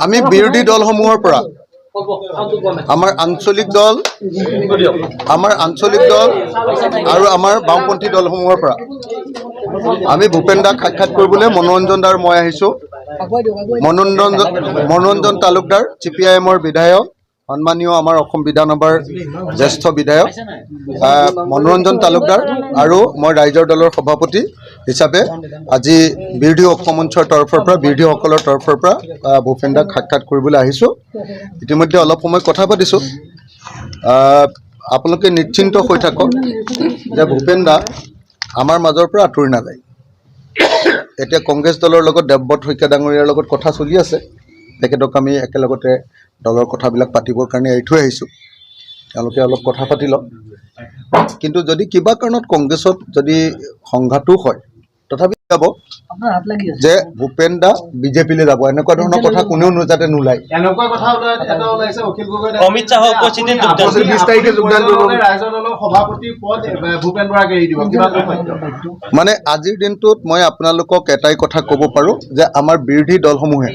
আমি বিৰোধী দলসমূহৰ পৰা আমাৰ আঞ্চলিক দল আৰু আমাৰ বামপন্থী দলসমূহৰ পৰা আমি ভূপেন দাক সাক্ষাৎ কৰিবলৈ মনোৰঞ্জন দাৰ মই আহিছোঁ। মনোৰঞ্জন তালুকদাৰ CPIMৰ বিধায়ক, সন্মানীয় আমাৰ অসম বিধানসভাৰ জ্যেষ্ঠ বিধায়ক মনোৰঞ্জন তালুকদাৰ আৰু মই ৰাইজৰ দলৰ সভাপতি হিচাপে আজি বিৰোধী ঐক্য মঞ্চৰ তৰফৰ পৰা বিৰোধীসকলৰ তৰফৰ পৰা ভূপেন দাক সাক্ষাৎ কৰিবলৈ আহিছোঁ। ইতিমধ্যে অলপ সময় কথা পাতিছোঁ। আপোনালোকে নিশ্চিন্ত হৈ থাকক যে ভূপেন দা আমাৰ মাজৰ পৰা আঁতৰি নাযায়। এতিয়া কংগ্ৰেছ দলৰ লগত দেৱব্ৰত শইকীয়া ডাঙৰীয়াৰ লগত কথা চলি আছে। তেখেতক আমি একেলগতে দলৰ কথাবিলাক পাতিবৰ কাৰণে এৰি থৈ আহিছোঁ। তেওঁলোকে অলপ কথা পাতি লওক। কিন্তু যদি কিবা কাৰণত কংগ্ৰেছত যদি সংঘাতো হয় তথাপি যাব যে ভূপেন দা বিজেপিলৈ যাব, এনেকুৱা ধৰণৰ কথা কোনেও যাতে নোলায়। অমিত শ্বাহ উপস্থিতিত 20 তাৰিখে যোগদান কৰিব। মানে আজিৰ দিনটোত মই আপোনালোকক এটাই কথা ক'ব পাৰোঁ যে আমাৰ বিৰোধী দলসমূহে